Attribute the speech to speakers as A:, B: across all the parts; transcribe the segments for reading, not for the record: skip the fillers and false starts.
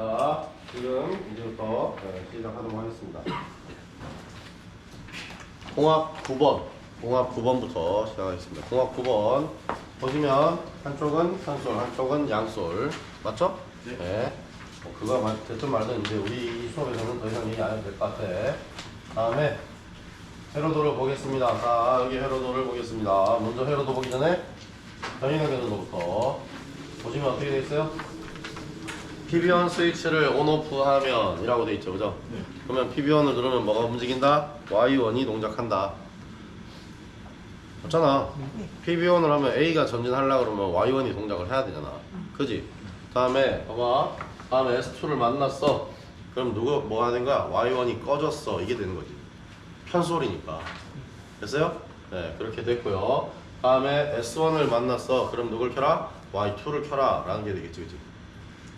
A: 자, 지금 이제부터 시작하도록 하겠습니다. 공학 9번, 공학 9번부터 시작하겠습니다. 공학 9번 보시면 한쪽은 한솔, 한쪽은 양솔, 맞죠? 네. 그거 됐든 말든 이제 우리 이 수업에서는 더 이상 얘기 안 해도 될 것 같아. 다음에 회로도를 보겠습니다. 자, 여기 회로도를 보겠습니다. 먼저 회로도 보기 전에 변인의 회로도부터 보시면 어떻게 되어 있어요? PB1 스위치를 온오프 하면 이라고 되어 있죠, 그죠? 네. 그러면 PB1을 누르면 뭐가 움직인다? Y1이 동작한다. 맞잖아. PB1을 하면 A가 전진하려고 그러면 Y1이 동작을 해야 되잖아. 그지? 다음에 봐봐. 다음에 S2를 만났어. 그럼 뭐 하는 거야? Y1이 꺼졌어. 이게 되는 거지. 편솔이니까. 됐어요? 네, 그렇게 됐고요. 다음에 S1을 만났어. 그럼 누굴 켜라? Y2를 켜라. 라는 게 되겠지, 그지?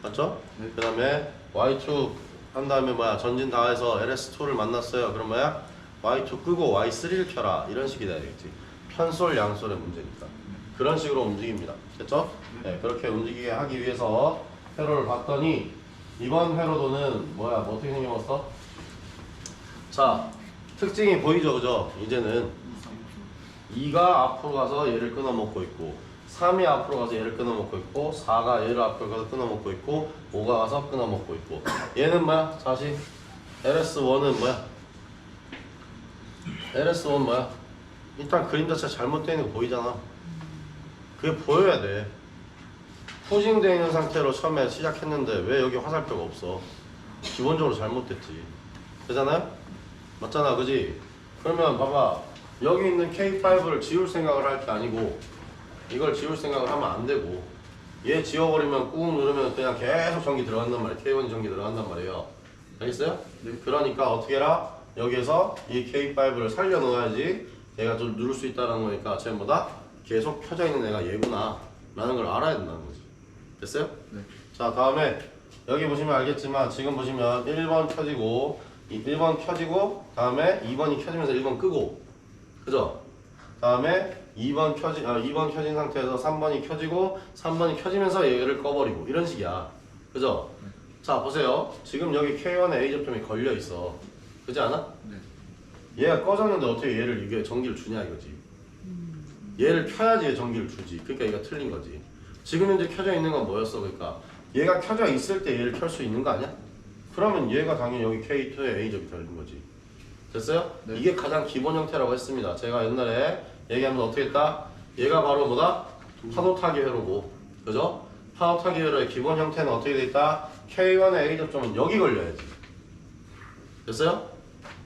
A: 맞죠? 네. 그 다음에 Y2 한 다음에 뭐야? 전진 다 해서 LS2를 만났어요. 그럼 뭐야? Y2 끄고 Y3를 켜라. 이런 식이 돼야 되겠지. 편솔, 양솔의 문제니까. 그런 식으로 움직입니다. 됐죠? 네, 그렇게 움직이게 하기 위해서 회로를 봤더니 이번 회로도는 뭐야? 뭐 어떻게 생겼어? 자, 특징이 보이죠? 그죠? 이제는 2가 앞으로 가서 얘를 끊어먹고 있고 3이 앞으로 가서 얘를 끊어먹고 있고 4가 얘를 앞으로 가서 끊어먹고 있고 5가 가서 끊어먹고 있고 얘는 뭐야? 다시 LS1은 뭐야? LS1 뭐야? 일단 그림 자체가 잘못되어 있는 거 보이잖아. 그게 보여야 돼. 푸징되어 있는 상태로 처음에 시작했는데 왜 여기 화살표가 없어? 기본적으로 잘못됐지. 되잖아요? 맞잖아, 그지? 그러면 봐봐. 여기 있는 K5를 지울 생각을 할 게 아니고 이걸 지울 생각을 하면 안 되고 얘 지워버리면 꾹 누르면 그냥 계속 전기 들어간단 말이에요. K1 전기 들어간단 말이에요. 알겠어요? 네. 그러니까 어떻게 해라? 여기에서 이 K5를 살려 놓아야지 얘가 좀 누를 수 있다는 거니까 쟤보다 계속 켜져 있는 애가 얘구나 라는 걸 알아야 된다는 거지. 됐어요? 네. 자, 다음에 여기 보시면 알겠지만 지금 보시면 1번 켜지고 1번 켜지고 다음에 2번이 켜지면서 1번 끄고 그죠? 다음에 2번 켜진 상태에서 3번이 켜지고 3번이 켜지면서 얘를 꺼버리고 이런 식이야. 그죠? 네. 자, 보세요. 지금 여기 K1에 A 접점이 걸려 있어. 그지 않아? 네. 얘가 꺼졌는데 어떻게 얘를 이게 전기를 주냐 이거지. 얘를 켜야지 얘 전기를 주지. 그러니까 얘가 틀린 거지. 지금 현재 켜져 있는 건 뭐였어? 그러니까 얘가 켜져 있을 때 얘를 켤 수 있는 거 아니야? 그러면 얘가 당연히 여기 K2에 A 접이 걸린 거지. 됐어요? 네. 이게 가장 기본 형태라고 했습니다. 제가 옛날에 얘기하면서 어떻게 했다? 얘가 바로 뭐다? 파도 타기 회로고, 그죠? 파도 타기 회로의 기본 형태는 어떻게 돼 있다? K1의 A 접점은 여기 걸려야지. 됐어요?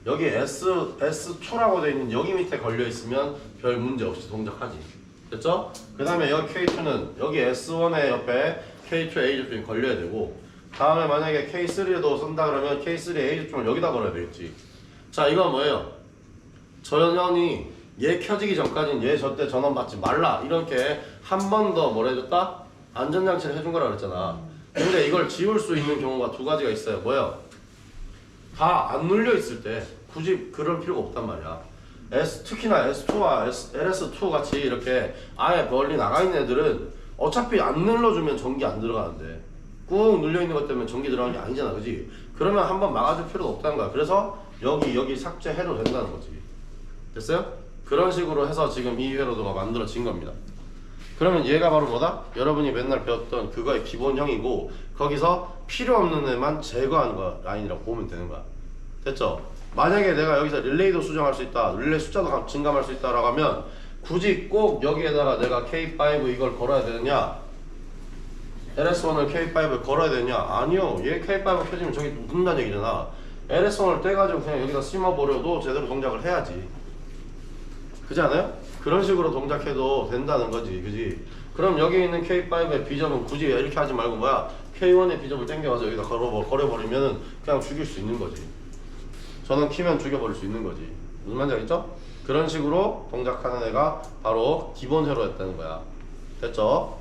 A: 여기 S2라고 돼 있는 여기 밑에 걸려 있으면 별 문제 없이 동작하지. 됐죠? 그 다음에 여기 K2는 여기 S1의 옆에 K2 A 접점이 걸려야 되고, 다음에 만약에 K3도 쓴다 그러면 K3 A 접점을 여기다 걸어야 되겠지. 자, 이건 뭐예요? 전원이 얘 켜지기 전까지는 얘 절대 전원 받지 말라 이렇게 한 번 더 뭐라 해줬다? 안전장치를 해준 거라 그랬잖아. 근데 이걸 지울 수 있는 경우가 두 가지가 있어요. 뭐예요? 다 안 눌려 있을 때 굳이 그럴 필요가 없단 말이야. 특히나 S2와 LS2 같이 이렇게 아예 멀리 나가 있는 애들은 어차피 안 눌러주면 전기 안 들어가는데 꾹 눌려 있는 것 때문에 전기 들어가는 게 아니잖아, 그지? 그러면 한번 막아줄 필요도 없다는 거야. 그래서 여기 삭제해도 된다는 거지. 됐어요? 그런 식으로 해서 지금 이 회로도가 만들어진 겁니다. 그러면 얘가 바로 뭐다? 여러분이 맨날 배웠던 그거의 기본형이고 거기서 필요 없는 애만 제거하는 거야. 라인이라고 보면 되는 거야. 됐죠? 만약에 내가 여기서 릴레이도 수정할 수 있다, 릴레이 숫자도 증감할 수 있다라고 하면 굳이 꼭 여기에다가 내가 K5 이걸 걸어야 되느냐? LS1을 K5에 걸어야 되냐? 아니요. 얘 K5 켜지면 저기 묻는다는 얘기잖아. LS1을 떼가지고 그냥 여기다 심어버려도 제대로 동작을 해야지. 그지 않아요? 그런 식으로 동작해도 된다는 거지. 그지? 그럼 여기 있는 K5의 B점은 굳이 이렇게 하지 말고 뭐야? K1의 B점을 땡겨가서 여기다 걸어버리면은 그냥 죽일 수 있는 거지. 전원 키면 죽여버릴 수 있는 거지. 무슨 말인지 알겠죠? 그런 식으로 동작하는 애가 바로 기본 회로였다는 거야. 됐죠?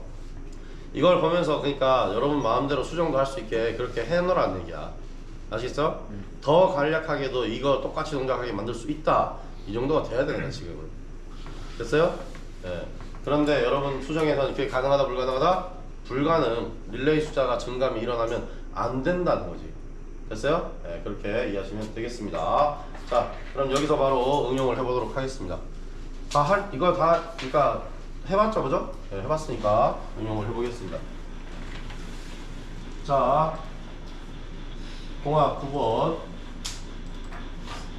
A: 이걸 보면서 그러니까 여러분 마음대로 수정도 할 수 있게 그렇게 해놓으라는 얘기야. 아시겠어? 더 간략하게도 이거 똑같이 동작하게 만들 수 있다. 이 정도가 돼야 되겠다 지금은. 됐어요? 네. 그런데 여러분 수정에서는 그게 가능하다 불가능하다? 불가능. 릴레이 숫자가 증감이 일어나면 안 된다는 거지. 됐어요? 네, 그렇게 이해하시면 되겠습니다. 자, 그럼 여기서 바로 응용을 해보도록 하겠습니다. 이거 다, 그러니까 해봤죠, 그죠? 네, 해봤으니까 응용을 해보겠습니다. 자, 공학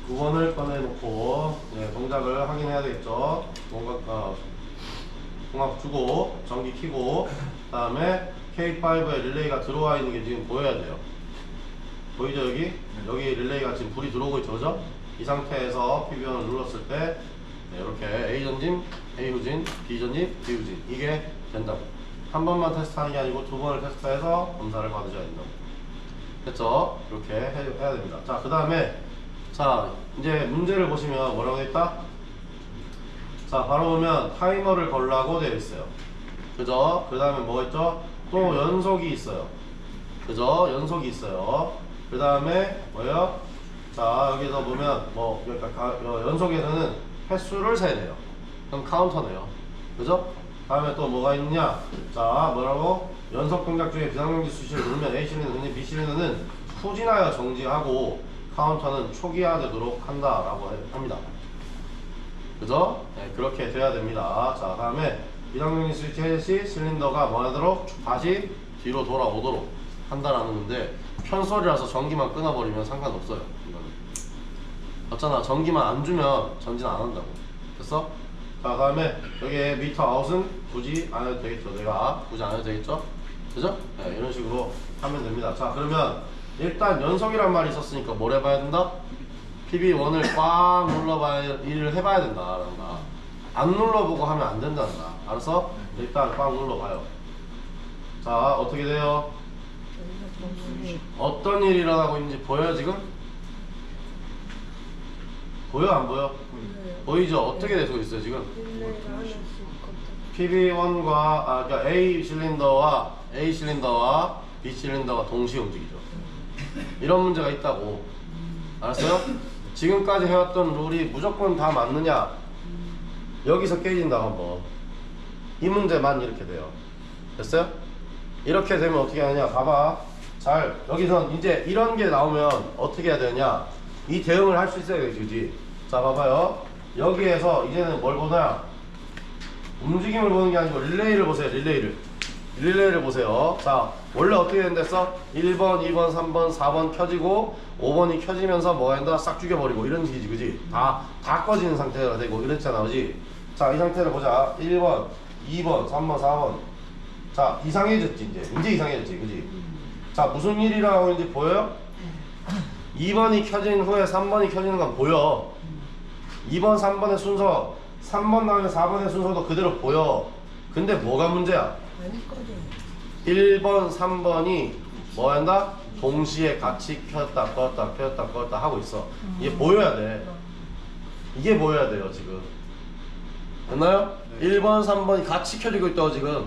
A: 9번을 꺼내놓고 동작을 확인해야 되겠죠. 공학 주고 전기 켜고 그 다음에 K5에 릴레이가 들어와 있는 게 지금 보여야 돼요. 보이죠 여기? 여기 릴레이가 지금 불이 들어오고 있죠, 그죠? 이 상태에서 PBO를 눌렀을 때 이렇게 A 전진, A 후진, B 전진, B 후진 이게 된다고. 한 번만 테스트하는 게 아니고 두 번을 테스트해서 검사를 받으셔야 된다고. 됐죠? 이렇게 해야 됩니다. 자, 그 다음에 자 이제 문제를 보시면 뭐라고 되어 있다? 자, 바로 보면 타이머를 걸라고 되어 있어요. 그죠? 그 다음에 뭐가 있죠? 또 연속이 있어요. 그죠? 연속이 있어요. 그 다음에 뭐예요? 자, 여기서 보면 뭐 연속에서는 횟수를 세네요. 그럼 카운터네요. 그죠? 다음에 또 뭐가 있느냐? 자, 뭐라고? 연속 동작 중에 비상정지 수시를 누르면 A 실린더, B 실린더는 후진하여 정지하고 카운터는 초기화되도록 한다라고 합니다. 그죠? 네, 그렇게 돼야 됩니다. 자, 다음에 비상정지 스위치 해제 시 실린더가 뭐 하도록 다시 뒤로 돌아오도록 한다라는 건데, 편설이라서 전기만 끊어버리면 상관없어요. 이거는 맞잖아. 전기만 안 주면 전진 안 한다고. 됐어? 자, 다음에 여기에 미터 아웃은 굳이 안 해도 되겠죠. 내가 굳이 안 해도 되겠죠? 그죠? 네, 이런 식으로 하면 됩니다. 자, 그러면 일단 연속이란 말이 있었으니까 뭘 해봐야 된다? PB1을 꽉 눌러봐야, 일을 해봐야 된다. 안 눌러보고 하면 안 된단다. 알았어? 일단 꽉 눌러봐요. 자, 어떻게 돼요? 어떤 일이 일어나고 있는지 보여요, 지금? 보여, 안 보여? 보이죠? 어떻게 되고 있어요, 지금? PB1과, 그러니까 A 실린더와 B 실린더가 동시에 움직이죠. 이런 문제가 있다고. 알았어요? 지금까지 해왔던 룰이 무조건 다 맞느냐? 여기서 깨진다, 한번. 이 문제만 이렇게 돼요. 됐어요? 이렇게 되면 어떻게 하느냐? 봐봐. 잘, 여기선 이제 이런 게 나오면 어떻게 해야 되냐? 이 대응을 할 수 있어야 되지, 그지? 자, 봐봐요. 여기에서 이제는 뭘 보냐? 움직임을 보는 게 아니고 릴레이를 보세요, 릴레이를 보세요. 자, 원래 어떻게 된댔어? 1번, 2번, 3번, 4번 켜지고 5번이 켜지면서 뭐가 된다? 싹 죽여버리고 이런 식이지, 그지? 다 꺼지는 상태가 되고 이랬잖아, 그지? 자, 이 상태를 보자. 1번, 2번, 3번, 4번. 자, 이상해졌지, 이제 이상해졌지, 그지? 자, 무슨 일이 일어나고 있는지 보여요? 2번이 켜진 후에 3번이 켜지는 건 보여. 2번, 3번의 순서, 3번 다음에 4번의 순서도 그대로 보여. 근데 뭐가 문제야? 1번, 3번이 뭐 한다? 동시에 같이 켰다 껐다 하고 있어. 이게 보여야 돼. 이게 보여야 돼요, 지금. 됐나요? 네. 1번, 3번이 같이 켜지고 있다고 지금.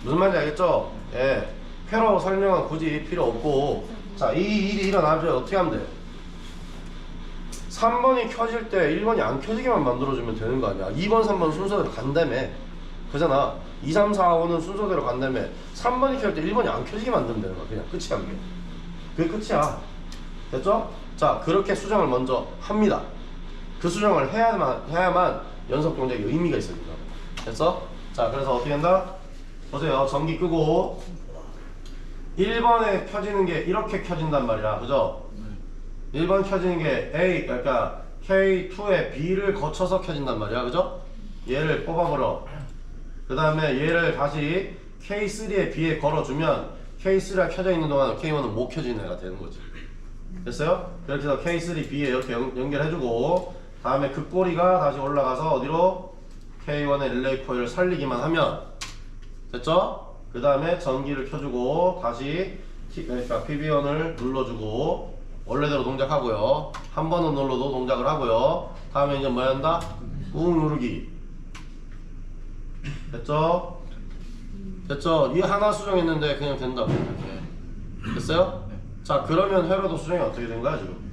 A: 무슨 말인지 알겠죠? 예. 회로 설명은 굳이 필요 없고. 자, 이 일이 일어나면 어떻게 하면 돼? 3번이 켜질 때 1번이 안 켜지게만 만들어주면 되는 거 아니야. 2번, 3번 순서대로 간다며. 그잖아. 2, 3, 4, 5는 순서대로 간다며. 3번이 켜질 때 1번이 안 켜지게 만들면 되는 거야. 그냥 끝이야, 그게. 그게 끝이야. 됐죠? 자, 그렇게 수정을 먼저 합니다. 그 수정을 해야만 연속 동작이 의미가 있습니다. 됐어? 자, 그래서 어떻게 한다? 보세요. 전기 끄고 1번에 켜지는 게 이렇게 켜진단 말이야. 그죠? 1번 켜지는 게 A, 그러니까 K2에 B를 거쳐서 켜진단 말이야. 그죠? 얘를 뽑아버려. 그 다음에 얘를 다시 K3에 B에 걸어주면 K3가 켜져 있는 동안 K1은 못 켜지는 애가 되는 거지. 됐어요? 그렇게 해서 K3 B에 이렇게 연결해주고, 다음에 그 꼬리가 다시 올라가서 어디로? K1의 릴레이 코일을 살리기만 하면 됐죠? 그 다음에 전기를 켜주고 다시 그러니까 PB1을 눌러주고 원래대로 동작하고요. 한 번은 눌러도 동작을 하고요. 다음에 이제 뭐 한다? 꾹 누르기. 됐죠? 됐죠? 이 하나 수정했는데 그냥 된다고 이렇게. 됐어요? 자, 그러면 회로도 수정이 어떻게 된 거야 지금?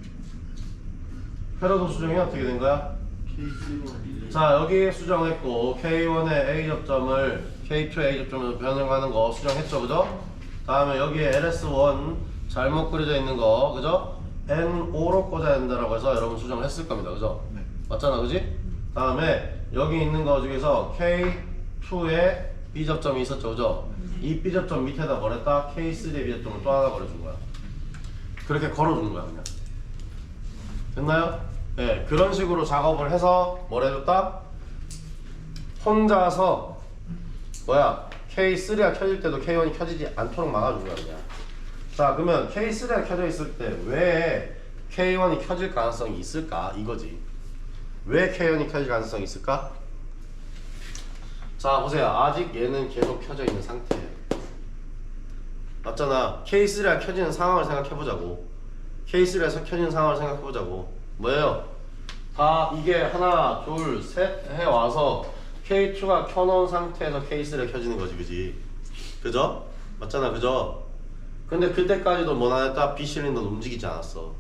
A: 회로도 수정이 어떻게 된 거야? 자, 여기 수정했고 K1의 A 접점을 K2의 A 접점으로 변형하는 거 수정했죠, 그죠? 다음에 여기에 LS1 잘못 그려져 있는 거 그죠? N5로 꽂아야 된다라고 해서 여러분 수정을 했을 겁니다. 그죠?
B: 네.
A: 맞잖아 그지? 다음에 여기 있는 거 중에서 K2에 B접점이 있었죠 그죠? 이 B접점 밑에다 뭐랬다? K3의 B접점을 또 하나 걸어준 거야. 그렇게 걸어주는 거야 그냥. 됐나요? 네, 그런 식으로 작업을 해서 뭘 해줬다? 혼자서 뭐야 K3가 켜질 때도 K1이 켜지지 않도록 막아준 거야 그냥. 자 그러면 K3가 켜져 있을 때 왜 K1이 켜질 가능성이 있을까 이거지. 왜 K1이 켜질 가능성이 있을까? 자 보세요. 아직 얘는 계속 켜져 있는 상태예요. 맞잖아. K3가 켜지는 상황을 생각해보자고. K3에서 켜지는 상황을 생각해보자고. 뭐예요? 다 이게 하나 둘 셋 해와서 K2가 켜놓은 상태에서 K3가 켜지는 거지 그지? 그죠? 맞잖아 그죠? 근데 그때까지도 뭐 안 했다? B실린더는 움직이지 않았어.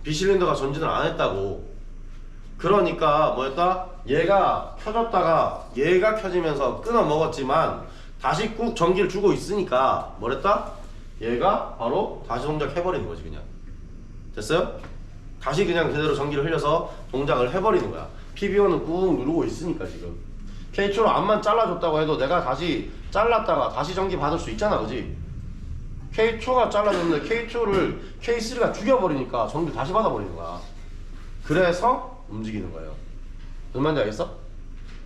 A: B실린더가 전진을 안 했다고. 그러니까 뭐였다? 얘가 켜졌다가 얘가 켜지면서 끊어 먹었지만 다시 꾹 전기를 주고 있으니까 뭐랬다? 얘가 바로 다시 동작해버리는 거지 그냥. 됐어요? 다시 그냥 그대로 전기를 흘려서 동작을 해버리는 거야. PB1은 꾹 누르고 있으니까 지금. K2로 앞만 잘라줬다고 해도 내가 다시 잘랐다가 다시 전기 받을 수 있잖아 그지? K2가 잘라줬는데 K2를 K3가 죽여버리니까 전기 다시 받아버리는 거야. 그래서 움직이는 거예요. 무슨 말인지 알겠어?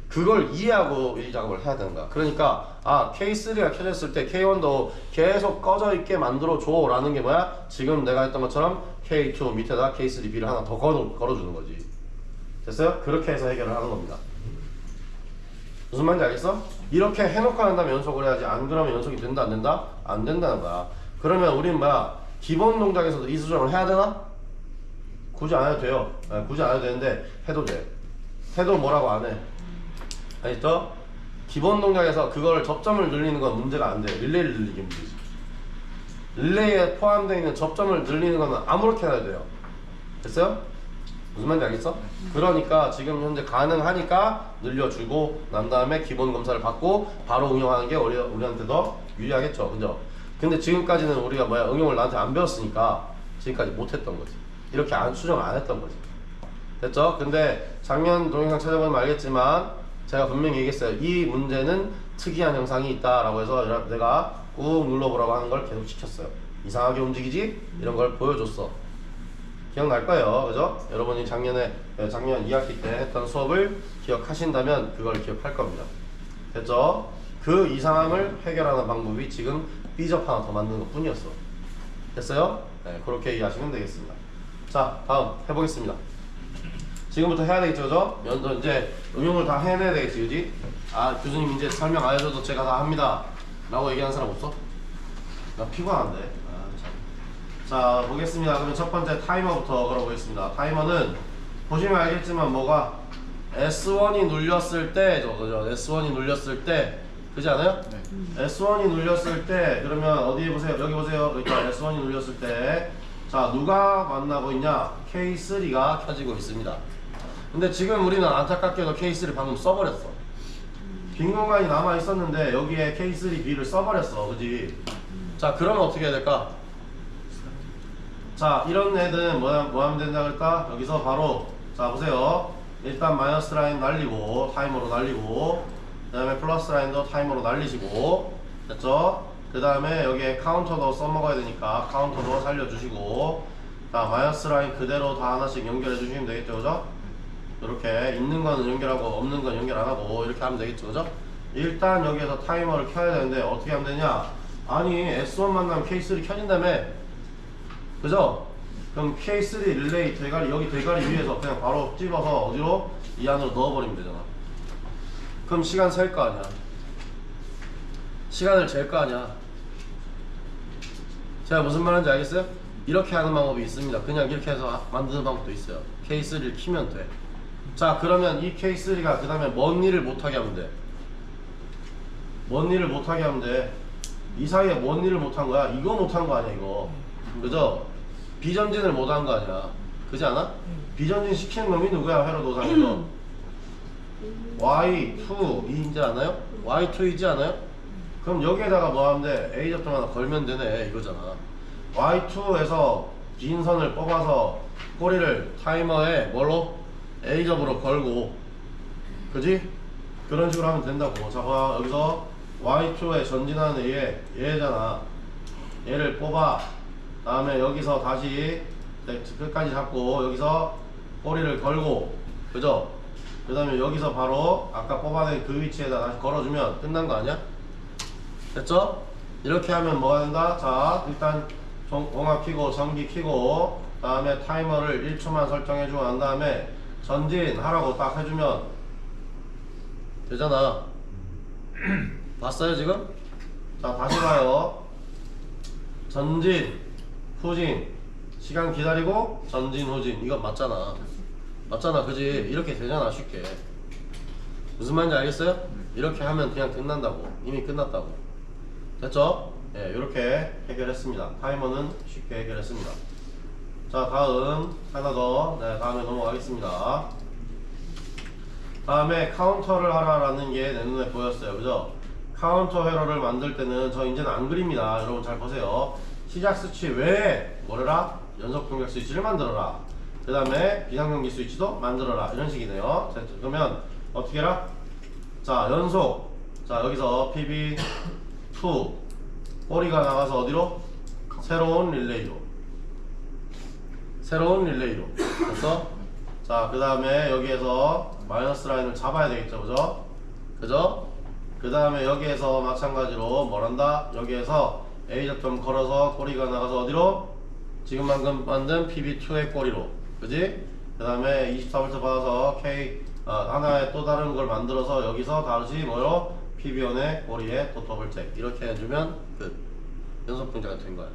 A: 그걸 이해하고 이 작업을 해야 되는 거야. 그러니까 아 K3가 켜졌을 때 K1도 계속 꺼져 있게 만들어 줘 라는 게 뭐야? 지금 내가 했던 것처럼 K2 밑에다 K3B를 하나 더 걸어주는 거지. 됐어요? 그렇게 해서 해결을 하는 겁니다. 무슨 말인지 알겠어? 이렇게 해놓고 한 다음에 연속을 해야지. 안 그러면 연속이 된다 안 된다? 안 된다는 거야. 그러면 우린 뭐야? 기본 동작에서도 이 수정을 해야 되나? 굳이 안 해도 돼요. 네, 굳이 안 해도 되는데 해도 돼. 해도 뭐라고 안 해. 알겠죠? 기본 동작에서 그걸 접점을 늘리는 건 문제가 안 돼. 릴레이를 늘리기 문제지. 릴레이에 포함되어 있는 접점을 늘리는 거는 아무렇게나 해도 돼요. 됐어요? 무슨 말인지 알겠어? 그러니까 지금 현재 가능하니까 늘려주고 난 다음에 기본 검사를 받고 바로 응용하는 게 우리한테 더 유리하겠죠. 그죠? 근데 지금까지는 우리가 뭐야 응용을 나한테 안 배웠으니까 지금까지 못했던 거지. 이렇게 수정 안 했던 거지. 됐죠? 근데 작년 동영상 찾아보면 알겠지만 제가 분명히 얘기했어요. 이 문제는 특이한 현상이 있다라고 해서 내가 꾹 눌러보라고 하는 걸 계속 시켰어요. 이상하게 움직이지? 이런 걸 보여줬어. 기억날 거예요. 그죠? 여러분이 작년 2학기 때 했던 수업을 기억하신다면 그걸 기억할 겁니다. 됐죠? 그 이상함을 해결하는 방법이 지금 B접 하나 더 만드는 것 뿐이었어. 됐어요? 네, 그렇게 이해하시면 되겠습니다. 자, 다음 해보겠습니다. 지금부터 해야 되겠죠, 그죠? 이제 응용을 다 해내야 되겠지, 그지? 아, 교수님 이제 설명 안 해줘도 제가 다 합니다. 라고 얘기하는 사람 없어? 나 피곤한데. 자, 보겠습니다. 그러면 첫 번째 타이머부터 걸어보겠습니다. 타이머는 보시면 알겠지만 뭐가 S1이 눌렸을 때죠, 그죠? S1이 눌렸을 때, 그지 않아요?
B: 네.
A: S1이 눌렸을 때, 그러면 어디에 보세요? 여기 보세요. 그러니까 S1이 눌렸을 때, 자, 누가 만나고 있냐? K3가 켜지고 있습니다. 근데 지금 우리는 안타깝게도 K3 방금 써버렸어. 빈 공간이 남아 있었는데 여기에 K3B를 써버렸어, 그지? 자, 그러면 어떻게 해야 될까? 자, 이런 애들은 뭐 하면 된다 그럴까? 여기서 바로 자 보세요. 일단 마이너스 라인 날리고 타이머로 날리고 그 다음에 플러스 라인도 타이머로 날리시고 됐죠? 그 다음에 여기에 카운터도 써먹어야 되니까 카운터도 살려주시고 자 마이너스 라인 그대로 다 하나씩 연결해 주시면 되겠죠, 그죠? 이렇게 있는 건 연결하고 없는 건 연결 안 하고 이렇게 하면 되겠죠, 그죠? 일단 여기에서 타이머를 켜야 되는데 어떻게 하면 되냐? 아니 S1 만나면 K3 켜진다며, 그죠? 그럼 K3 릴레이 대가리 여기 대가리 위에서 그냥 바로 집어서 어디로? 이 안으로 넣어버리면 되잖아. 그럼 시간 셀 거 아니야. 시간을 잴 거 아니야. 제가 무슨 말인지 알겠어요? 이렇게 하는 방법이 있습니다. 그냥 이렇게 해서 만드는 방법도 있어요. K3를 키면 돼. 자, 그러면 이 K3가 그 다음에 뭔 일을 못하게 하면 돼? 뭔 일을 못하게 하면 돼? 이 사이에 뭔 일을 못한 거야? 이거 못한 거 아니야, 이거. 그죠? 비전진을 못한 거 아니야. 그지 않아? 비전진 시키는 놈이 누구야? 회로 노상에서 Y2이지 않아요? Y2이지 않아요? 그럼 여기에다가 뭐 하면 돼? A 접점 하나 걸면 되네 이거잖아. Y2에서 긴 선을 뽑아서 꼬리를 타이머에 뭘로? A 접으로 걸고, 그지? 그런 식으로 하면 된다고. 자, 봐 여기서 Y2에 전진하는 얘잖아. 얘를 뽑아. 다음에 여기서 다시 끝까지 잡고 여기서 꼬리를 걸고, 그죠? 그 다음에 여기서 바로 아까 뽑아낸 그 위치에다 다시 걸어주면 끝난 거 아니야? 됐죠? 이렇게 하면 뭐가 된다? 자, 일단 공학 켜고 전기 켜고 다음에 타이머를 1초만 설정해주고 난 다음에 전진하라고 딱 해주면 되잖아. 봤어요 지금? 자, 다시 봐요. 전진, 후진, 시간 기다리고 전진, 후진. 이거 맞잖아. 맞잖아, 그지? 이렇게 되잖아, 쉽게. 무슨 말인지 알겠어요? 이렇게 하면 그냥 끝난다고. 이미 끝났다고. 됐죠? 예, 이렇게 해결했습니다. 타이머는 쉽게 해결했습니다. 자, 다음 하나 더. 네, 다음에 넘어가겠습니다. 다음에 카운터를 하라라는 게 내 눈에 보였어요. 그죠? 카운터 회로를 만들 때는 저 이제는 안 그립니다. 여러분 잘 보세요. 시작 스위치 외에 뭐래라? 연속 동작 스위치를 만들어라. 그 다음에 비상경기 스위치도 만들어라. 이런 식이네요. 자, 그러면 어떻게 해라? 자, 연속. 자, 여기서 PB2 꼬리가 나가서 어디로? 새로운 릴레이로. 새로운 릴레이로. 됐어? 자, 그 다음에 여기에서 마이너스 라인을 잡아야 되겠죠. 그죠? 그죠? 그 다음에 여기에서 마찬가지로 뭘한다? 여기에서 A 접점 걸어서 꼬리가 나가서 어디로? 지금 방금 만든 PB2의 꼬리로. 그지? 그 다음에 24V 받아서 K 하나의 또 다른 걸 만들어서 여기서 다시 뭐요? PB1의 꼬리에 또 더블책. 이렇게 해주면 끝. 연속 동작은 된 거야.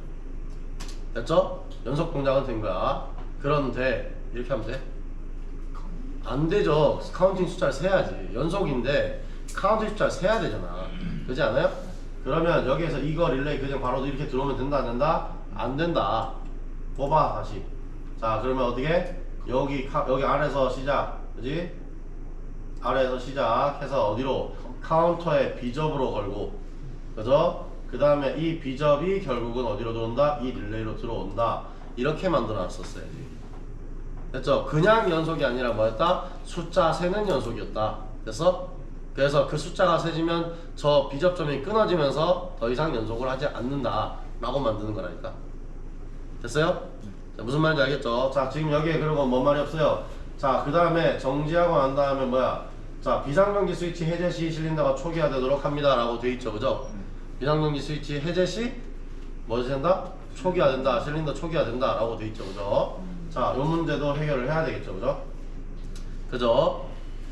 A: 됐죠? 연속 동작은 된 거야. 그런데 이렇게 하면 돼? 안 되죠. 카운팅 숫자를 세야지. 연속인데 카운팅 숫자를 세야 되잖아. 그렇지 않아요? 그러면 여기에서 이거 릴레이 그냥 바로 이렇게 들어오면 된다 안 된다? 안 된다. 뽑아 다시. 자, 그러면 어떻게? 여기 아래에서 시작. 그지? 아래에서 시작해서 어디로? 카운터에 B접으로 걸고. 그죠? 그 다음에 이 B접이 결국은 어디로 들어온다? 이 릴레이로 들어온다. 이렇게 만들어 놨었어야지. 됐죠? 그냥 연속이 아니라 뭐였다? 숫자 세는 연속이었다. 됐어? 그래서 그 숫자가 세지면 저 B접점이 끊어지면서 더 이상 연속을 하지 않는다 라고 만드는 거라니까. 됐어요? 자, 무슨 말인지 알겠죠? 자, 지금 여기에 그리고 뭔 말이 없어요. 자, 그 다음에 정지하고 난 다음에 뭐야? 자, 비상경기 스위치 해제 시 실린더가 초기화되도록 합니다 라고 돼 있죠. 그죠? 비상경기 스위치 해제 시 뭐지 된다? 초기화된다. 실린더 초기화된다 라고 돼 있죠. 그죠? 자, 요 문제도 해결을 해야 되겠죠. 그죠? 그죠?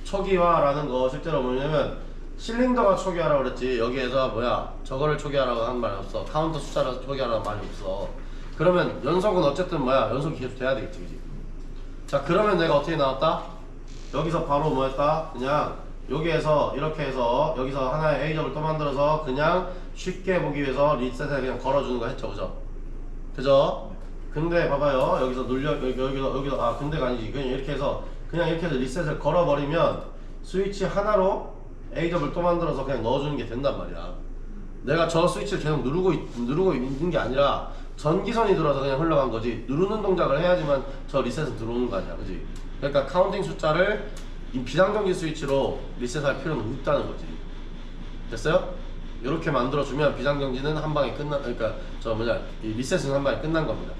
A: 초기화라는 거 실제로 뭐냐면 실린더가 초기화라고 그랬지. 여기에서 뭐야? 저거를 초기화라고 한 말이 없어. 카운터 숫자를 초기화라는 말이 없어. 그러면 연속은 어쨌든 뭐야? 연속이 계속 돼야 되겠지. 그지? 자, 그러면 내가 어떻게 나왔다? 여기서 바로 뭐였다? 그냥 여기에서 이렇게 해서 여기서 하나의 A접을 또 만들어서 그냥 쉽게 보기 위해서 리셋에 그냥 걸어주는 거 했죠. 그죠? 그죠? 근데 봐봐요. 여기서 여기서 근데가 아니지. 그냥 이렇게 해서 리셋을 걸어버리면 스위치 하나로 A접을 또 만들어서 그냥 넣어주는 게 된단 말이야. 내가 저 스위치를 계속 누르고 있는 게 아니라 전기선이 들어와서 그냥 흘러간 거지. 누르는 동작을 해야지만 저 리셋은 들어오는 거 아니야. 그지? 그러니까 카운팅 숫자를 이 비상전기 스위치로 리셋할 필요는 없다는 거지. 됐어요? 이렇게 만들어주면 비상전기는 한 방에 그러니까 이 리셋은 한 방에 끝난 겁니다.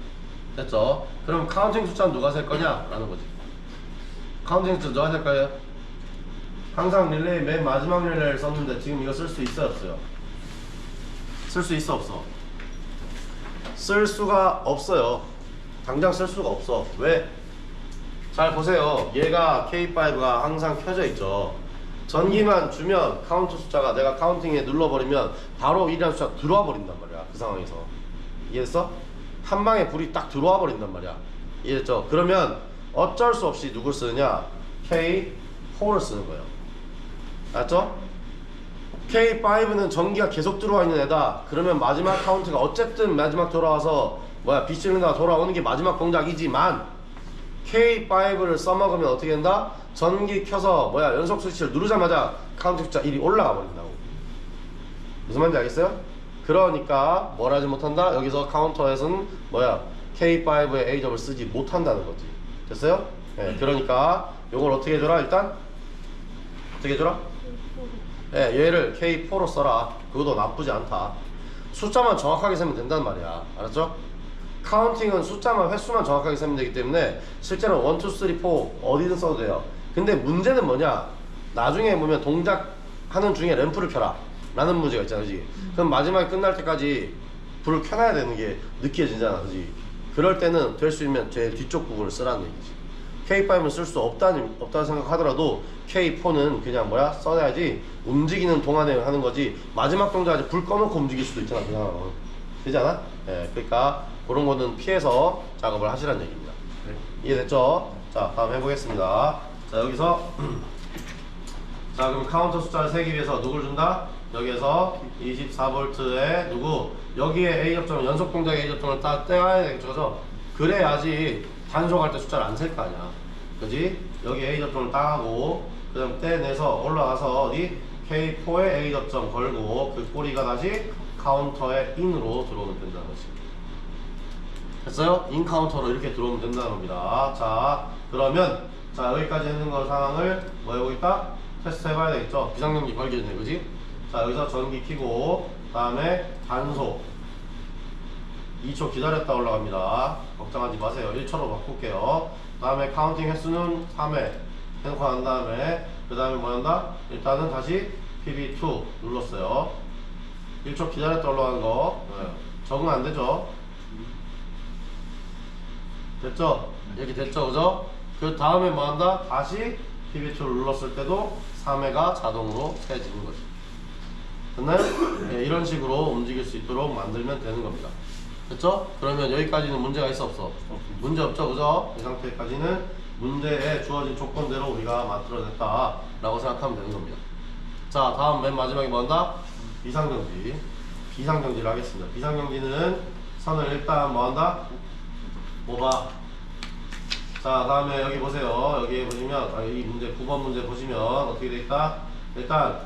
A: 됐죠? 그럼 카운팅 숫자는 누가 셀 거냐? 라는 거지. 카운팅 숫자 누가 셀 거예요? 항상 릴레이 맨 마지막 릴레이를 썼는데 지금 이거 쓸 수 있어요? 없어요? 쓸 수 있어? 없어? 쓸 수가 없어요. 당장 쓸 수가 없어. 왜? 잘 보세요. 얘가 K5가 항상 켜져 있죠. 전기만 주면 카운트 숫자가 내가 카운팅에 눌러버리면 바로 이라는 숫자 들어와 버린단 말이야. 그 상황에서. 이해했어? 한 방에 불이 딱 들어와 버린단 말이야. 이해했죠? 그러면 어쩔 수 없이 누굴 쓰느냐? K4를 쓰는 거예요. 알았죠? K5는 전기가 계속 들어와 있는 애다. 그러면 마지막 카운트가 어쨌든 마지막 돌아와서 B실린더가 돌아오는 게 마지막 동작이지만 K5를 써먹으면 어떻게 된다? 전기 켜서 연속 스위치를 누르자마자 카운트 숫자 1이 올라가 버린다고. 무슨 말인지 알겠어요? 그러니까 뭘 하지 못한다? 여기서 카운터에서는 뭐야? K5의 A접을 쓰지 못한다는 거지. 됐어요? 네, 그러니까 요걸 어떻게 해줘라? 일단 어떻게 해줘라? 네, 얘를 K4로 써라. 그것도 나쁘지 않다. 숫자만 정확하게 세면 된단 말이야. 알았죠? 카운팅은 숫자만 횟수만 정확하게 세면 되기 때문에 실제로 1, 2, 3, 4 어디든 써도 돼요. 근데 문제는 뭐냐? 나중에 보면 동작하는 중에 램프를 켜라 라는 문제가 있잖아, 그지? 그럼 마지막에 끝날 때까지 불을 켜놔야 되는 게 느껴지잖아, 그지? 그럴 때는 될 수 있으면 제 뒤쪽 부분을 쓰라는 얘기지. K5는 쓸 수 없다는 생각하더라도 K4는 그냥 뭐야? 써야지. 움직이는 동안에 하는 거지. 마지막 동작까지 불 꺼놓고 움직일 수도 있잖아, 그 상황은. 되지 않아? 예, 그러니까 그런 거는 피해서 작업을 하시라는 얘기입니다.
B: 네.
A: 이해됐죠? 자, 다음 해보겠습니다. 자, 여기서 자, 그럼 카운터 숫자를 세기 위해서 누굴 준다? 여기에서 24V에 누구? 여기에 A 접점, 연속 동작의 A 접점을 딱 떼야 되겠죠, 그죠? 그래야지 단속할 때 숫자를 안 셀 거 아니야, 그지? 여기 A 접점을 딱 하고 그 다음 떼내서 올라가서 어디? K4에 A 접점 걸고 그 꼬리가 다시 카운터의 인으로 들어오면 된다는 거지. 됐어요? 인 카운터로 이렇게 들어오면 된다는 겁니다. 자, 그러면 자, 여기까지 있는 거 상황을 뭐 해보고 있다? 테스트 해봐야 되겠죠? 비상경기 걸기전에, 그지? 자, 여기서 전기 켜고 다음에 단속 2초 기다렸다 올라갑니다. 걱정하지 마세요. 1초로 바꿀게요. 다음에 카운팅 횟수는 3회 해놓고 난 다음에 그 다음에 뭐 한다? 일단은 다시 PB2 눌렀어요. 1초 기다렸다 올라가는 거. 네. 적응 안 되죠? 됐죠? 이렇게 됐죠, 그죠? 그 다음에 뭐 한다? 다시 PB2를 눌렀을 때도 3회가 자동으로 세지는 거죠. 됐나요? 네, 이런 식으로 움직일 수 있도록 만들면 되는 겁니다. 됐죠? 그러면 여기까지는 문제가 있어 없어? 문제 없죠, 그죠? 이 상태까지는 문제에 주어진 조건대로 우리가 만들어냈다 라고 생각하면 되는 겁니다. 자, 다음 맨 마지막에 뭐 한다? 비상경지. 비상경지를 하겠습니다. 비상경지는 선을 일단 뭐 한다? 뭐 봐? 자, 다음에 여기 보세요. 여기 보시면 이 문제 9번 문제 보시면 어떻게 돼 있다? 일단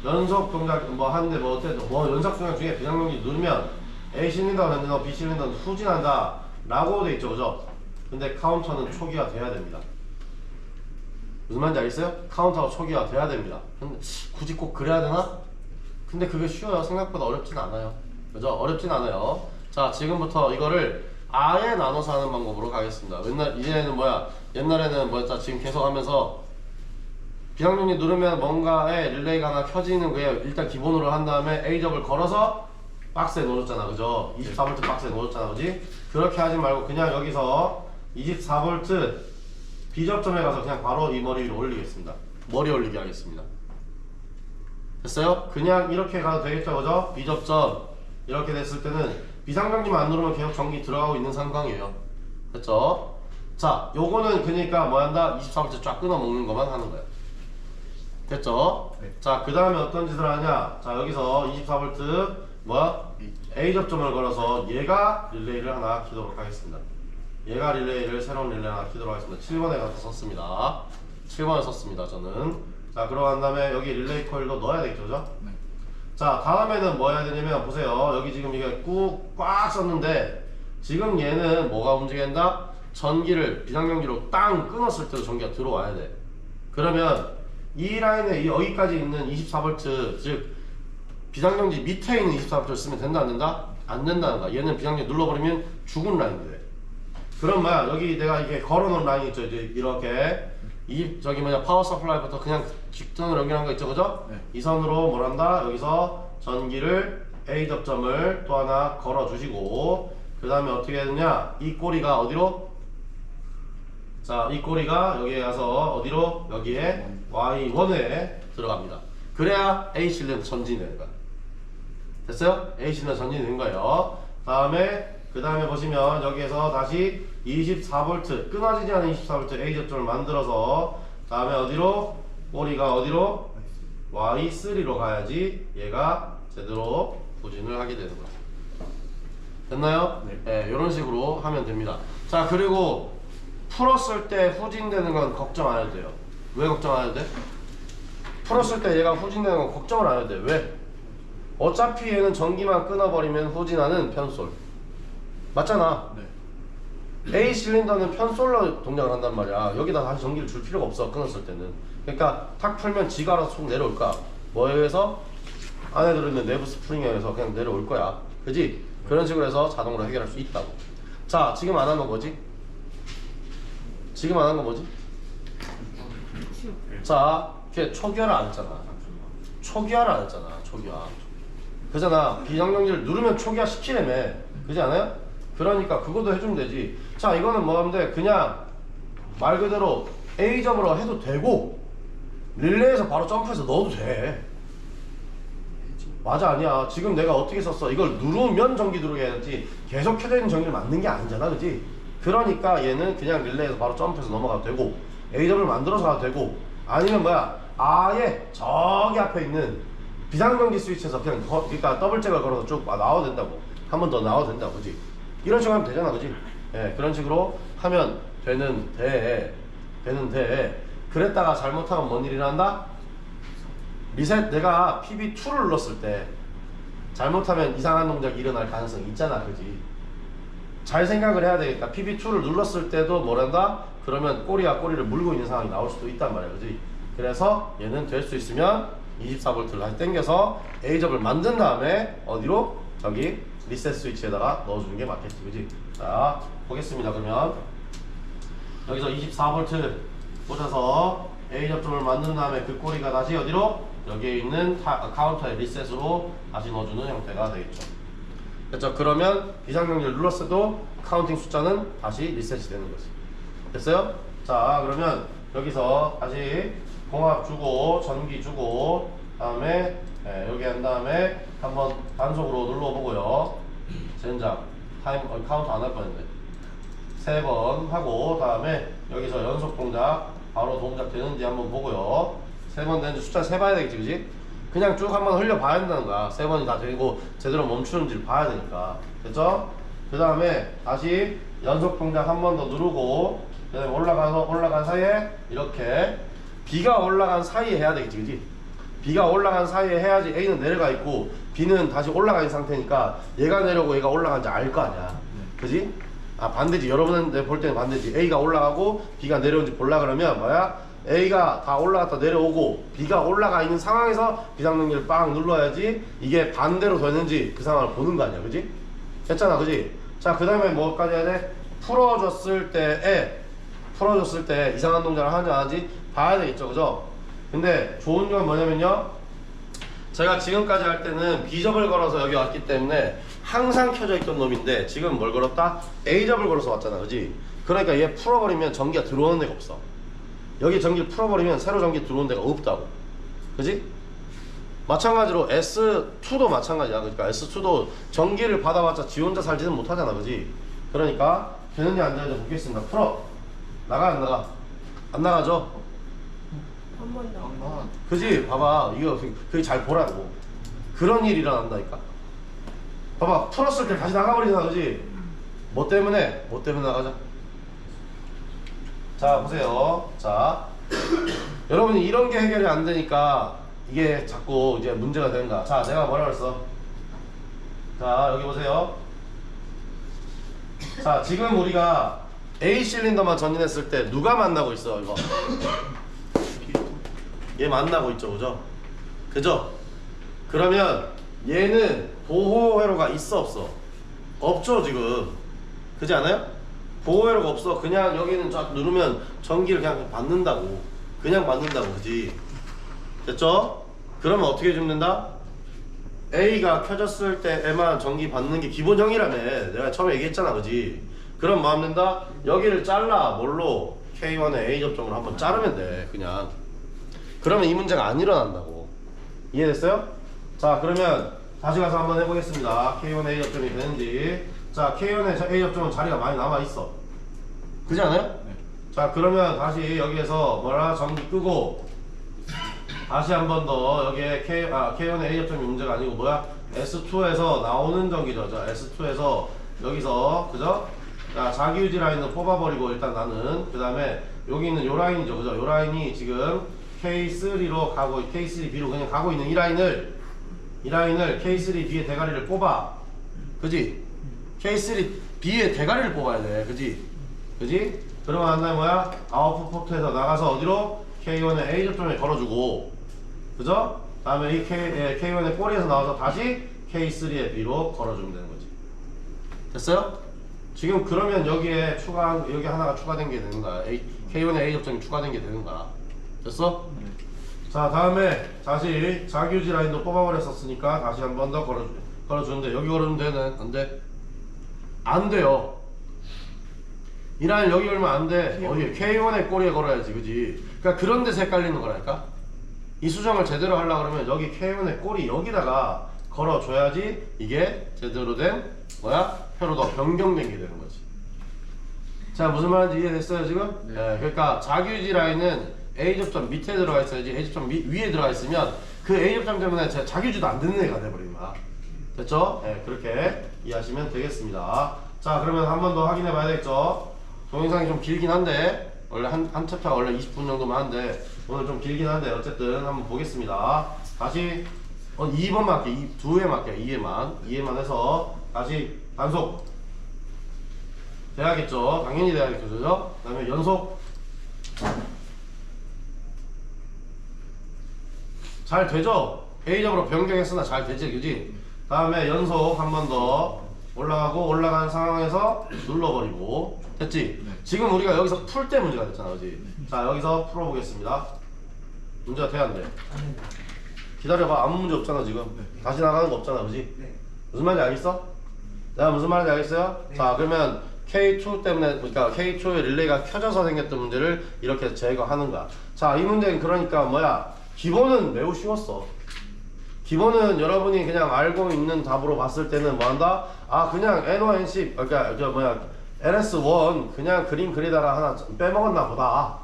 A: 연속 동작 뭐 하는데 뭐 어쨌든 뭐 연속 동작 중에 비상경지 누르면 A 실린더가 던지고 B 실린더는 후진한다 라고 돼 있죠, 그죠? 근데 카운터는 초기화 돼야 됩니다. 무슨 말인지 알겠어요? 카운터가 초기화 돼야 됩니다. 근데 굳이 꼭 그래야 되나? 근데 그게 쉬워요. 생각보다 어렵진 않아요, 그죠? 어렵진 않아요. 자, 지금부터 이거를 아예 나눠서 하는 방법으로 가겠습니다. 이제는 뭐야? 옛날에는 뭐였다? 지금 계속 하면서 비상경지 누르면 뭔가에 릴레이가 하나 켜지는 거예요. 일단 기본으로 한 다음에 A접을 걸어서 박스에 넣어줬잖아, 그죠? 24V 박스에 넣어줬잖아, 그지? 그렇게 하지 말고 그냥 여기서 24V B접점에 가서 그냥 바로 이 머리 위로 올리겠습니다. 머리 올리게 하겠습니다. 됐어요? 그냥 이렇게 가도 되겠죠, 그죠? B접점 이렇게 됐을 때는 비상경지만 안 누르면 계속 전기 들어가고 있는 상황이에요. 됐죠? 자, 요거는 그러니까 뭐 한다? 24V 쫙 끊어 먹는 것만 하는 거야. 됐죠?
B: 네.
A: 자, 그 다음에 어떤 짓을 하냐? 자, 여기서 24V 뭐야? A 접점을 걸어서 얘가 릴레이를 하나 키도록 하겠습니다. 얘가 릴레이를 새로운 릴레이 하나 키도록 하겠습니다. 7번에 가서 썼습니다. 7번에 썼습니다, 저는. 자, 그러고 난 다음에 여기 릴레이 코일도 넣어야 되겠죠, 그죠?
B: 네.
A: 자, 다음에는 뭐 해야 되냐면 보세요. 여기 지금 이게 꽉 썼는데 지금 얘는 뭐가 움직인다? 전기를 비상경지로 땅 끊었을 때도 전기가 들어와야 돼. 그러면 이 라인에 여기까지 있는 24V 즉 비상경지 밑에 있는 24V를 쓰면 된다 안 된다? 안 된다는 거야. 얘는 비상경지 눌러버리면 죽은 라인이 돼. 그럼 뭐야? 여기 내가 이게 걸어놓은 라인 있죠? 이제 이렇게 저기 뭐냐 파워 서플라이부터 그냥 직선으로 연결한 거 있죠, 그죠?
B: 네.
A: 이 선으로 뭘 한다? 여기서 전기를 A 접점을 또 하나 걸어주시고 그 다음에 어떻게 해야 되냐? 이 꼬리가 어디로? 자, 이 꼬리가 여기에 가서 어디로? 여기에 Y1에 들어갑니다. 그래야 A 실린더 전진이 되는 거야. 됐어요? A 실린더 전진이 된 거예요. 그 다음에 보시면 여기에서 다시 24V 끊어지지 않은 24V A 접점을 만들어서 다음에 어디로? 꼬리가 어디로? Y3로 가야지 얘가 제대로 후진을 하게 되는 거예요. 됐나요? 네. 이런 식으로 하면 됩니다. 자, 그리고 풀었을 때 후진되는 건 걱정 안 해도 돼요. 왜 걱정 안 해도 돼? 풀었을 때 얘가 후진되는 건 걱정을 안 해도 돼. 왜? 어차피 얘는 전기만 끊어버리면 후진하는 편솔. 맞잖아.
B: 네.
A: A 실린더는 편솔로 동작을 한단 말이야. 여기다 다시 전기를 줄 필요가 없어, 끊었을 때는. 그러니까 탁 풀면 지가 알아서 속 내려올 거야. 뭐에 의해서? 안에 들어있는 내부 스프링에 의해서 그냥 내려올 거야. 그지? 그런 식으로 해서 자동으로 해결할 수 있다고. 자, 지금 안 한 건 뭐지? 지금 안 한 건 뭐지? 자, 걔 초기화를 안 했잖아. 초기화를 안 했잖아. 초기화. 그잖아. 비상정지를 누르면 초기화 시키려며. 그지 않아요? 그러니까 그것도 해주면 되지. 자, 이거는 뭐 하면 돼? 그냥 말 그대로 A점으로 해도 되고 릴레이에서 바로 점프해서 넣어도 돼. 맞아, 아니야. 지금 내가 어떻게 썼어? 이걸 누르면 전기 들어오게 해야지 계속 켜져 있는 전기를 맞는 게 아니잖아, 그지? 그러니까 얘는 그냥 릴레이에서 바로 점프해서 넘어가도 되고 A점을 만들어서 가도 되고 아니면 뭐야, 아예 저기 앞에 있는 비상전기 스위치에서 그냥 그러니까 더블잭을 걸어서 쭉 나와도 된다고. 한 번 더 나와도 된다고, 그지? 이런 식으로 하면 되잖아, 그지? 예, 그런 식으로 하면 되는데 그랬다가 잘못하면 뭔 일이 난다? 리셋, 내가 PB2를 눌렀을 때 잘못하면 이상한 동작이 일어날 가능성이 있잖아, 그지? 잘 생각을 해야 되겠다. PB2를 눌렀을 때도 뭐란다? 그러면 꼬리가 꼬리를 물고 있는 상황이 나올 수도 있단 말이야, 그지? 그래서 얘는 될 수 있으면 24V를 다시 당겨서 A접을 만든 다음에 어디로? 저기 리셋 스위치에다가 넣어주는 게 맞겠지, 그지? 자, 보겠습니다. 그러면 여기서 24V 꽂아서 A접점을 만든 다음에 그 꼬리가 다시 어디로? 여기에 있는 카운터의 리셋으로 다시 넣어주는 형태가 되겠죠. 됐죠? 그러면 비상경제를 눌렀을 때도 카운팅 숫자는 다시 리셋이 되는 거지. 됐어요? 자, 그러면 여기서 다시 공합 주고 전기 주고 다음에 여기 한 다음에 한번 단속으로 눌러보고요. 젠장 타임 카운트 안 할 뻔했네. 3번 하고 다음에 여기서 연속 동작 바로 동작 되는지 한번 보고요. 3번 되는지 숫자 세봐야 되겠지, 그지? 그냥 쭉 한번 흘려봐야 된다는 거야. 3번이 다 되고 제대로 멈추는지를 봐야 되니까. 됐죠? 그 다음에 다시 연속 동작 한 번 더 누르고 그 다음에 올라간 사이에 이렇게 B가 올라간 사이에 해야 되겠지, 그지? B가 올라간 사이에 해야지 A는 내려가 있고 B는 다시 올라가 있는 상태니까 얘가 내려오고 얘가 올라간지 알 거 아니야. 그지? 아, 반대지. 여러분들 볼 때는 반대지. A가 올라가고 B가 내려온지 볼라 그러면 뭐야? A가 다 올라갔다 내려오고 B가 올라가 있는 상황에서 비상등기를 빵 눌러야지 이게 반대로 되는지 그 상황을 보는 거 아니야, 그지? 됐잖아, 그지? 자, 그 다음에 뭐까지 해야 돼? 풀어줬을 때 이상한 동작을 하는지 안 하는지 봐야 되겠죠, 그죠? 근데 좋은 건 뭐냐면요, 제가 지금까지 할 때는 B접을 걸어서 여기 왔기 때문에 항상 켜져 있던 놈인데 지금 뭘 걸었다? A접을 걸어서 왔잖아, 그지? 그러니까 얘 풀어버리면 전기가 들어오는 데가 없어. 여기 전기를 풀어버리면 새로 전기 들어오는 데가 없다고, 그지? 마찬가지로 S2도 마찬가지야. 그러니까 S2도 전기를 받아봤자 지 혼자 살지는 못하잖아, 그지? 그러니까 되는지 안 되는지 보겠습니다. 풀어. 나가 안 나가? 안 나가죠?
C: 한 번 더.
A: 그지? 봐봐, 이거 그게 잘 보라고. 그런 일이 일어난다니까. 봐봐, 풀었을 때 다시 나가버리잖아, 그지? 뭐 때문에 나가자. 자, 보세요. 자, 여러분이 이런 게 해결이 안 되니까 이게 자꾸 이제 문제가 된다. 자, 내가 뭐라 그랬어? 자, 여기 보세요. 자, 지금 우리가 A 실린더만 전진했을 때 누가 만나고 있어, 이거? 얘 만나고 있죠, 그죠? 그죠? 그러면 얘는 보호 회로가 있어, 없어? 없죠, 지금. 그지 않아요? 보호 회로가 없어. 그냥 여기는 쫙 누르면 전기를 그냥 받는다고. 그냥 받는다고, 그지? 됐죠? 그러면 어떻게 죽는다? A가 켜졌을 때에만 전기 받는 게 기본형이라며. 내가 처음에 얘기했잖아, 그지? 그럼 뭐 하면 된다? 여기를 잘라. 뭘로? K1의 A 접점으로 한번 자르면 돼, 그냥. 그러면 이 문제가 안 일어난다고. 이해됐어요? 자, 그러면 다시 가서 한번 해보겠습니다. K1의 A 접점이 되는지. 자, K1의 A 접점은 자리가 많이 남아있어. 그지 않아요?
B: 네.
A: 자, 그러면 다시 여기에서 뭐라? 전기 끄고 다시 한 번 더 여기에 K1의 A 접점이 문제가 아니고 뭐야? S2에서 나오는 전기죠. 자, S2에서 여기서, 그죠? 자, 자기유지 라인을 뽑아버리고 일단 나는 그 다음에 여기 있는 요 라인이죠, 그죠? 요 라인이 지금 K3로 가고 K3B로 그냥 가고 있는 이 라인을 이 라인을 K3B의 대가리를 뽑아. 그지? K3B의 대가리를 뽑아야 돼. 그지? 그지? 그러고 난 다음에 뭐야? 아웃풋 포트에서 나가서 어디로? K1의 A 접점에 걸어주고, 그죠? 다음에 이 K1의 꼬리에서 나와서 다시 K3의 B로 걸어주면 되는 거지. 됐어요? 지금 그러면 여기에 여기 하나가 추가된 게 되는 거야. K1의 A 접점이 추가된 게 되는 거야. 됐어? 자, 다음에 다시 자규지 라인도 뽑아버렸었으니까 다시 한 번 더 걸어주는데, 여기 걸으면 되는? 안 돼? 안 돼요. 이 라인 여기 걸면 안 돼. 어디? K1의 꼬리에 걸어야지, 그지? 그러니까 그런 데서 헷갈리는 거라니까? 이 수정을 제대로 하려고 그러면 여기 K1의 꼬리 여기다가 걸어줘야지 이게 제대로 된 뭐야? 회로도 변경된 게 되는 거지. 자, 무슨 말인지 이해됐어요 지금? 네. 그러니까 자규지 라인은 A 접점 밑에 들어가 있어야지 A 접점 위에 들어가 있으면 그 A 접점 때문에 자규지도 안 되는 애가 돼버린 거야. 됐죠? 네, 그렇게 이해하시면 되겠습니다. 자, 그러면 한 번 더 확인해 봐야 되겠죠? 동영상이 좀 길긴 한데 원래 한 챕터가 원래 20분 정도만 한데 오늘 좀 길긴 한데 어쨌든 한번 보겠습니다. 다시 2번만 할게. 2회 맞게 2회만 해서 다시 단속 돼야겠죠? 당연히 돼야겠죠? 그죠? 그 다음에 연속 잘 되죠? A접으로 변경했으나 잘 되지, 그지? 다음에 연속 한 번 더 올라가고 올라간 상황에서 눌러버리고 됐지?
B: 네.
A: 지금 우리가 여기서 풀 때 문제가 됐잖아, 그지? 자, 여기서 풀어보겠습니다. 문제가 돼, 안 돼? 기다려봐. 아무 문제 없잖아 지금.
B: 네.
A: 다시 나가는 거 없잖아, 그지?
C: 네.
A: 무슨 말인지 알겠어? 내가 무슨 말인지 알겠어요?
C: 네.
A: 자, 그러면 K2 때문에, 그러니까 K2의 릴레이가 켜져서 생겼던 문제를 이렇게 제거하는 거야. 자, 이 문제는 그러니까 뭐야? 기본은 매우 쉬웠어. 기본은 여러분이 그냥 알고 있는 답으로 봤을 때는 뭐 한다? 아, 그냥 NO&C, 그러니까 LS1 그냥 그림 그리다가 하나 빼먹었나 보다.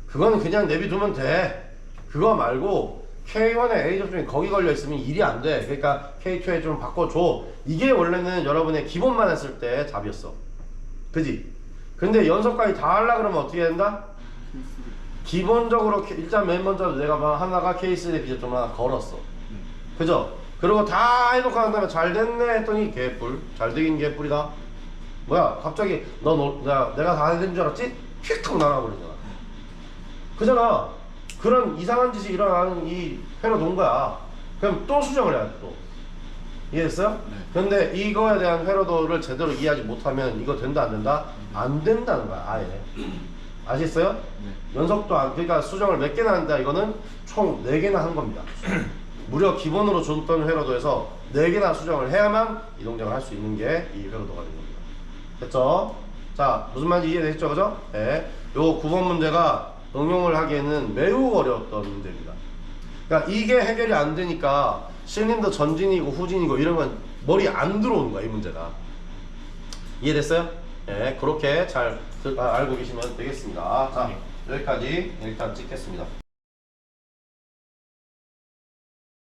A: 그거는 그냥 내비두면 돼. 그거 말고 K1의 A 접점이 거기 걸려 있으면 일이 안 돼. 그러니까 K2에 좀 바꿔줘. 이게 원래는 여러분의 기본만 했을 때 답이었어. 그지? 근데 연속까지 다 하려 그러면 어떻게 된다? 기본적으로 일단 맨 먼저 내가 하나가 K3의 B 접점 하나 걸었어. 그죠? 그리고 다 해놓고 난 다음에 잘 됐네 했더니 개뿔. 잘 되긴 개뿔이다. 뭐야? 갑자기 내가 다 된 줄 알았지? 휙 하고 날아버리잖아. 그잖아. 그런 이상한 짓이 일어나는 이 회로 놓은 거야. 그럼 또 수정을 해야 돼, 또. 이해했어요?
B: 네.
A: 근데 이거에 대한 회로도를 제대로 이해하지 못하면 이거 된다, 안 된다? 안 된다는 거야, 아예. 아시겠어요?
B: 네.
A: 연속도 그러니까 수정을 몇 개나 한다, 이거는 총 4개나 한 겁니다. 무려 기본으로 줬던 회로도에서 4개나 수정을 해야만 이 동작을 할 수 있는 게 이 회로도가 되는 겁니다. 됐죠? 자, 무슨 말인지 이해됐죠? 그죠? 네. 요 9번 문제가 응용을 하기에는 매우 어려웠던 문제입니다. 그러니까 이게 해결이 안 되니까 실린더 전진이고 후진이고 이런 건 머리에 안 들어오는 거야, 이 문제가. 이해됐어요? 네, 그렇게 잘 알고 계시면 되겠습니다. 자, 여기까지 일단 찍겠습니다.